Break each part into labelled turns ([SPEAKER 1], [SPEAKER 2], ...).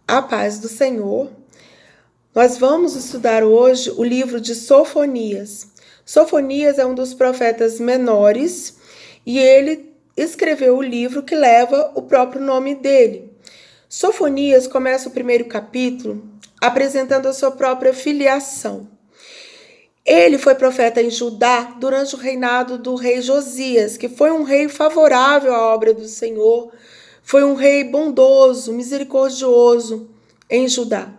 [SPEAKER 1] A paz do Senhor. Nós vamos estudar hoje o livro de Sofonias. Sofonias é um dos profetas menores e ele escreveu o livro que leva o próprio nome dele. Sofonias começa o primeiro capítulo apresentando a sua própria filiação. Ele foi profeta em Judá durante o reinado do rei Josias, que foi um rei favorável à obra do Senhor, foi um rei bondoso, misericordioso em Judá.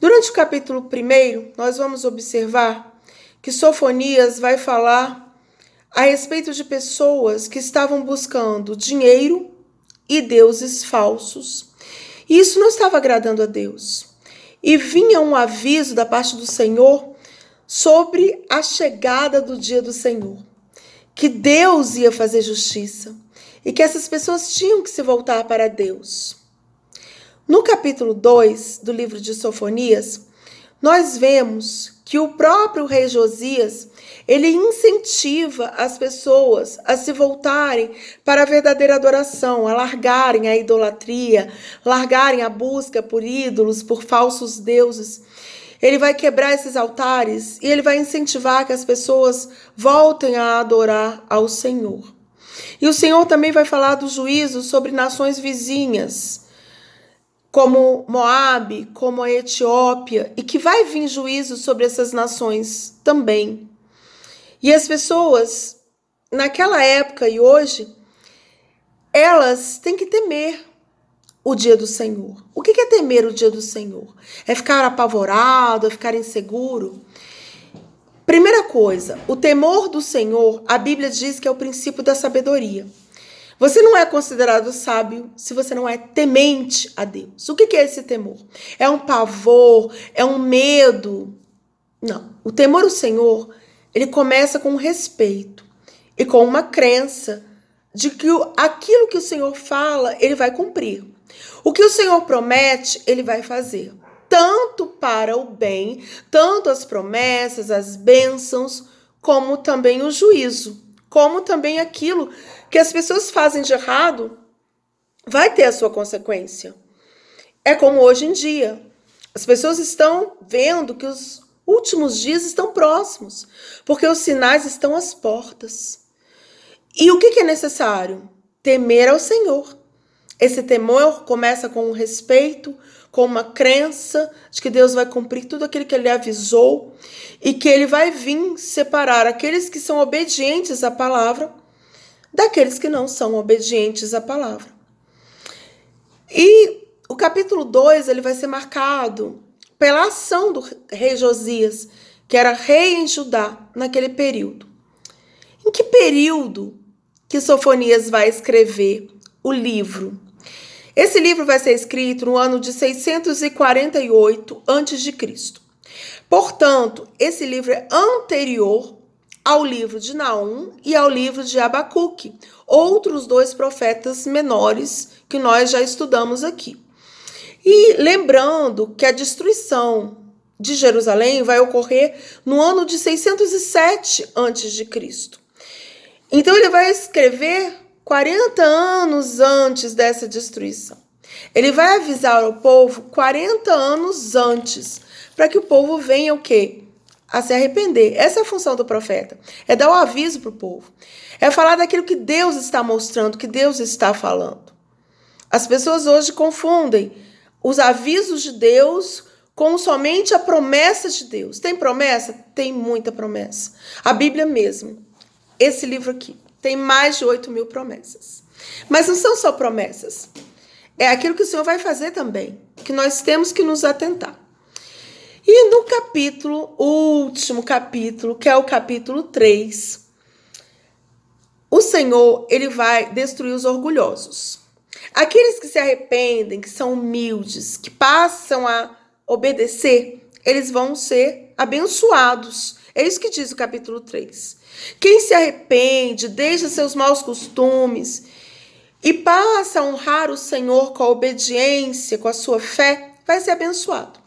[SPEAKER 1] Durante o capítulo 1, nós vamos observar que Sofonias vai falar a respeito de pessoas que estavam buscando dinheiro e deuses falsos. E isso não estava agradando a Deus. E vinha um aviso da parte do Senhor sobre a chegada do dia do Senhor, que Deus ia fazer justiça e que essas pessoas tinham que se voltar para Deus. No capítulo 2 do livro de Sofonias, nós vemos que o próprio rei Josias, ele incentiva as pessoas a se voltarem para a verdadeira adoração, a largarem a idolatria, largarem a busca por ídolos, por falsos deuses. Ele vai quebrar esses altares e ele vai incentivar que as pessoas voltem a adorar ao Senhor. E o Senhor também vai falar do juízo sobre nações vizinhas, como Moabe, como a Etiópia, e que vai vir juízo sobre essas nações também. E as pessoas, naquela época e hoje, elas têm que temer o dia do Senhor. O que é temer o dia do Senhor? É ficar apavorado, é ficar inseguro? Primeira coisa, o temor do Senhor, a Bíblia diz que é o princípio da sabedoria. Você não é considerado sábio se você não é temente a Deus. O que é esse temor? É um pavor? É um medo? Não. O temor ao Senhor, ele começa com um respeito e com uma crença de que aquilo que o Senhor fala, ele vai cumprir. O que o Senhor promete, ele vai fazer. Tanto para o bem, tanto as promessas, as bênçãos, como também o juízo. Como também aquilo que as pessoas fazem de errado, vai ter a sua consequência. É como hoje em dia. As pessoas estão vendo que os últimos dias estão próximos, porque os sinais estão às portas. E o que é necessário? Temer ao Senhor. Esse temor começa com um respeito, com uma crença de que Deus vai cumprir tudo aquilo que ele avisou e que ele vai vir separar aqueles que são obedientes à palavra daqueles que não são obedientes à palavra. E o capítulo 2 ele vai ser marcado pela ação do rei Josias, que era rei em Judá naquele período. Em que período que Sofonias vai escrever o livro? Esse livro vai ser escrito no ano de 648 a.C. Portanto, esse livro é anterior ao livro de Naum e ao livro de Abacuque, outros dois profetas menores que nós já estudamos aqui. E lembrando que a destruição de Jerusalém vai ocorrer no ano de 607 a.C. Então ele vai escrever 40 anos antes dessa destruição. Ele vai avisar ao povo 40 anos antes, para que o povo venha o quê? A se arrepender. Essa é a função do profeta. É dar o aviso para o povo. É falar daquilo que Deus está mostrando, que Deus está falando. As pessoas hoje confundem os avisos de Deus com somente a promessa de Deus. Tem promessa? Tem muita promessa. A Bíblia mesmo, esse livro aqui, tem mais de 8.000 promessas. Mas não são só promessas. É aquilo que o Senhor vai fazer também, que nós temos que nos atentar. E no capítulo, o último capítulo, que é o capítulo 3, o Senhor, ele vai destruir os orgulhosos. Aqueles que se arrependem, que são humildes, que passam a obedecer, eles vão ser abençoados. É isso que diz o capítulo 3. Quem se arrepende, deixa seus maus costumes e passa a honrar o Senhor com a obediência, com a sua fé, vai ser abençoado.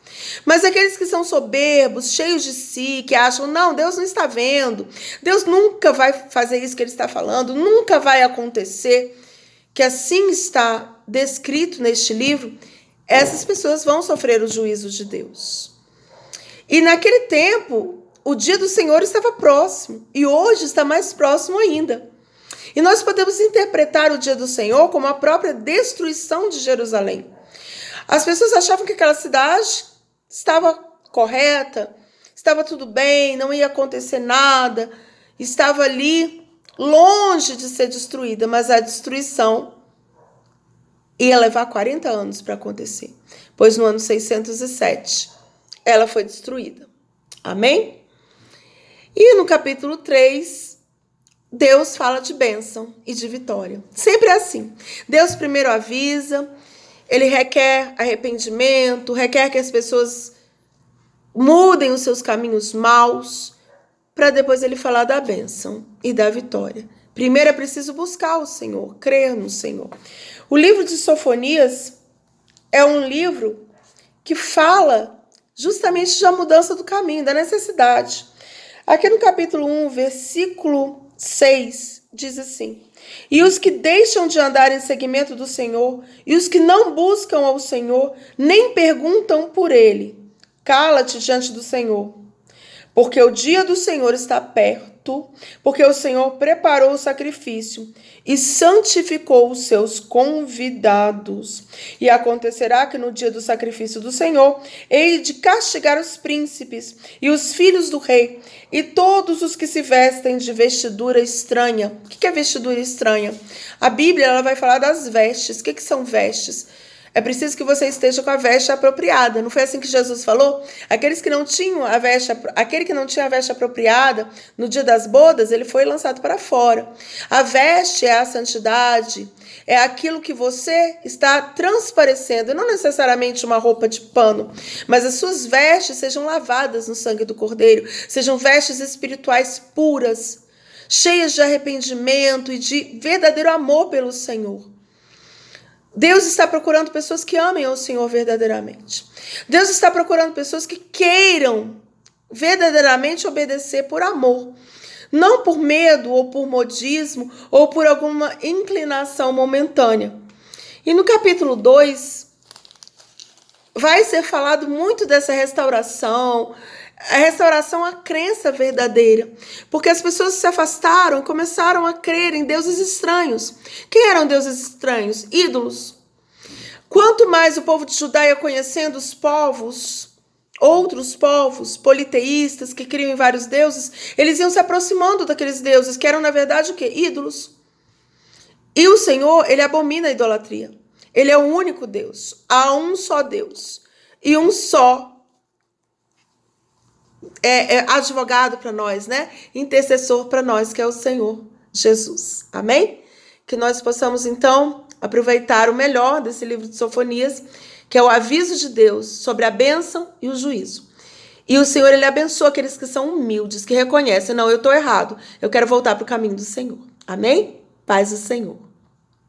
[SPEAKER 1] Mas aqueles que são soberbos, cheios de si, que acham, não, Deus não está vendo, Deus nunca vai fazer isso que ele está falando, nunca vai acontecer, que assim está descrito neste livro, essas pessoas vão sofrer o juízo de Deus. E naquele tempo, o dia do Senhor estava próximo, e hoje está mais próximo ainda. E nós podemos interpretar o dia do Senhor como a própria destruição de Jerusalém. As pessoas achavam que aquela cidade estava correta, estava tudo bem, não ia acontecer nada, estava ali longe de ser destruída, mas a destruição ia levar 40 anos para acontecer, pois no ano 607 ela foi destruída. Amém? E no capítulo 3, Deus fala de bênção e de vitória. Sempre é assim. Deus primeiro avisa, ele requer arrependimento, requer que as pessoas mudem os seus caminhos maus, para depois ele falar da bênção e da vitória. Primeiro é preciso buscar o Senhor, crer no Senhor. O livro de Sofonias é um livro que fala justamente da mudança do caminho, da necessidade. Aqui no capítulo 1, versículo 6, diz assim: e os que deixam de andar em seguimento do Senhor, e os que não buscam ao Senhor, nem perguntam por ele, cala-te diante do Senhor, porque o dia do Senhor está perto, porque o Senhor preparou o sacrifício e santificou os seus convidados. E acontecerá que no dia do sacrifício do Senhor, hei de castigar os príncipes e os filhos do rei e todos os que se vestem de vestidura estranha. O que é vestidura estranha? A Bíblia ela vai falar das vestes. O que são vestes? É preciso que você esteja com a veste apropriada. Não foi assim que Jesus falou? Aquele que não tinha a veste apropriada no dia das bodas, ele foi lançado para fora. A veste é a santidade, é aquilo que você está transparecendo, não necessariamente uma roupa de pano, mas as suas vestes sejam lavadas no sangue do Cordeiro, sejam vestes espirituais puras, cheias de arrependimento e de verdadeiro amor pelo Senhor. Deus está procurando pessoas que amem ao Senhor verdadeiramente. Deus está procurando pessoas que queiram verdadeiramente obedecer por amor. Não por medo ou por modismo ou por alguma inclinação momentânea. E no capítulo 2, vai ser falado muito dessa restauração, a restauração à crença verdadeira. Porque as pessoas se afastaram e começaram a crer em deuses estranhos. Quem eram deuses estranhos? Ídolos. Quanto mais o povo de Judá ia conhecendo os povos, outros povos politeístas que criam em vários deuses, eles iam se aproximando daqueles deuses, que eram na verdade o quê? Ídolos. E o Senhor, ele abomina a idolatria. Ele é o único Deus. Há um só Deus. E um só advogado para nós, né? Intercessor para nós, que é o Senhor Jesus. Amém? Que nós possamos, então, aproveitar o melhor desse livro de Sofonias, que é o aviso de Deus sobre a bênção e o juízo. E o Senhor, ele abençoa aqueles que são humildes, que reconhecem, não, eu estou errado, eu quero voltar para o caminho do Senhor. Amém? Paz do Senhor.